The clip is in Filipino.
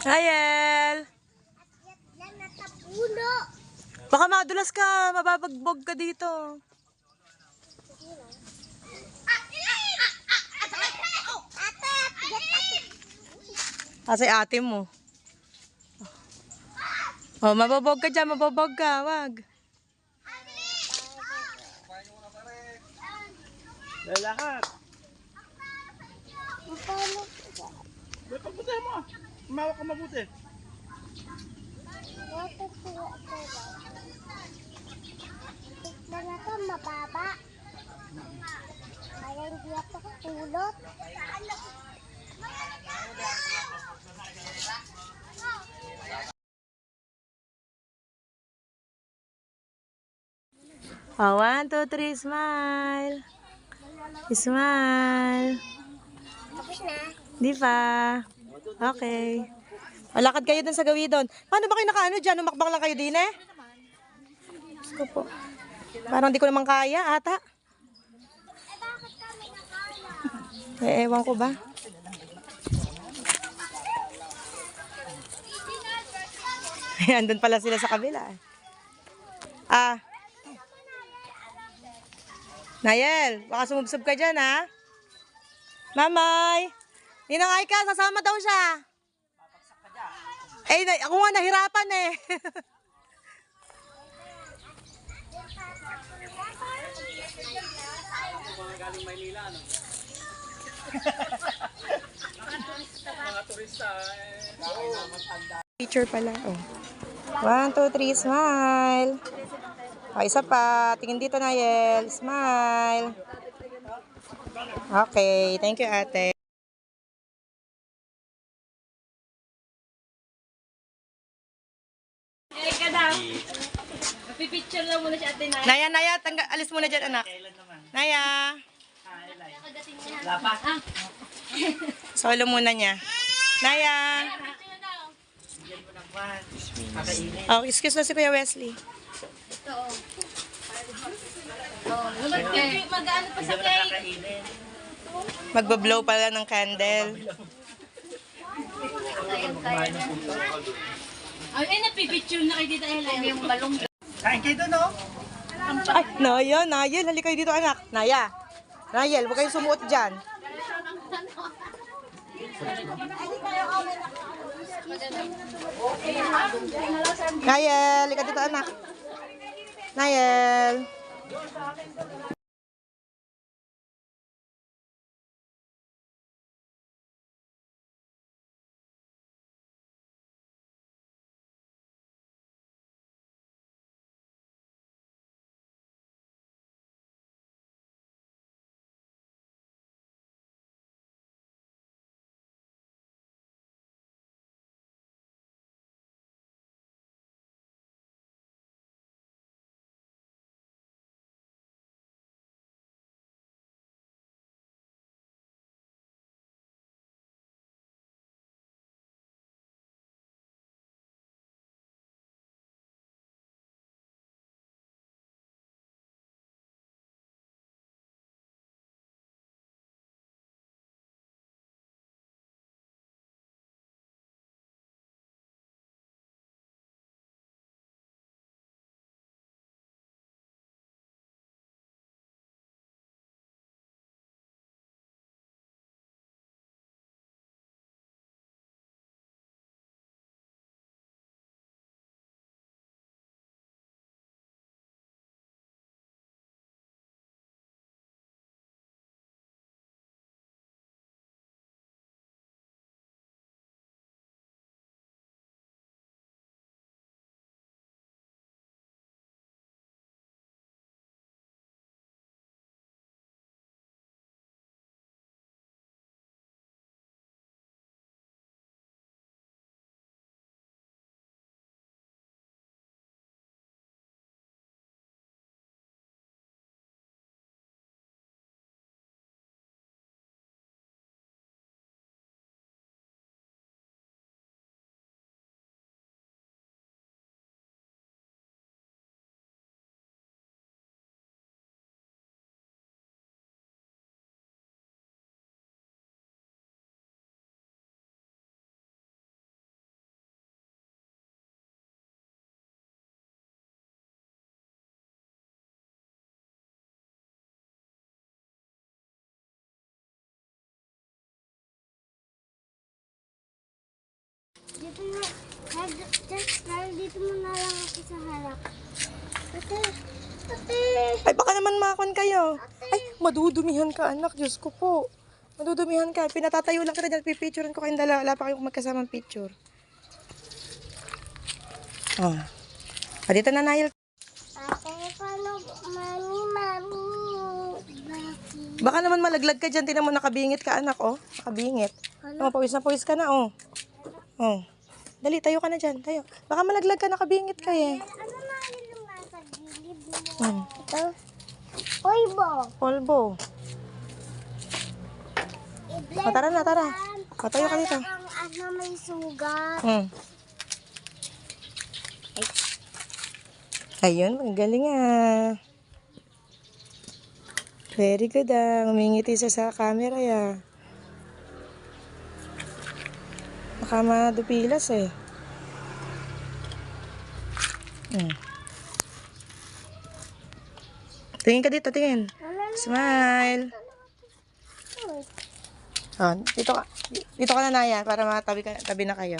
Hayel! Baka madulas ka, mababagbog ka dito. Kasi ate mo. Oh, mababog ka dyan, mababog ka, wag. Lalakad. May pagbuti mo. Umawak ka mabuti. Tignan ito, mababa. Kaya hindi ako katulot. Oh, 1, 2, 3, smile. Smile. Tapos na. Di pa. Okay. Malakad kayo dun sa gawidon. Paano ba kayo nakaano dyan? Umakbang lang kayo din eh? Diyos ko po. Parang di ko naman kaya ata. Bakit kami nakala? Ewan ko ba? Ayan, dun pala sila sa kabila. Ah. Nayel, baka sumubsob ka dyan ha? Mamay! Ninang Aika, sasama daw siya. Eh, ako nga nahirapan eh. Galing Maynila, no? Mga turista, Teacher pala. Oh. 1, 2, 3, smile. Oh, isa pa. Tingin dito, Nayel. Smile. Okay. Thank you, ate. Pipicture na muna si ate na. Naya, Naya. Alis muna dyan, anak. Naya. Solo muna niya. Naya. Oh, excuse na si Kuya Wesley. Mag-ano pa sa cake? Magba-blow pala ng candle. Ay, napipicture na kay Tita Ella. Yung balong. kain kayo doon, no? Ay, Naya, Nayel. Halika kayo dito, anak. Naya. Nayel, huwag kayong sumuot dyan. Nayel, halika dito, anak. Nayel. Dito na. Dito mo na lang ako sa harap. Ate. Ate. Ay, baka naman makon kayo. Ay, madudumihan ka, anak. Diyos ko po. Madudumihan ka. Pinatatayo lang kita dyan. Pipicturean ko kayong dala. Wala pa kayong magkasamang picture. Ah. Ah, dito na, Nail. Ate, paano? Mami. Bakit? Baka naman malaglag ka dyan. Tinan mo, nakabingit ka, anak, oh. Nakabingit. Oh, pawis na pawis ka na, oh. Oh. Dali, tayo ka na dyan. Tayo. Baka malaglag ka, nakabingit ka, eh. Ano na yung nasa gilid mo? Hmm. Ito. Uy, bo. Polvo. I-blend O, tara na, tara. O, tayo ka dito. ang ano may sugat. Hmm. Ayun, ang galing ah. Very good ah. Umingiti siya sa camera ya. Baka madupilas eh. Hmm. Tingin ka dito, tingin. Smile. Oh, dito ka na, Naya, para matabi na kayo.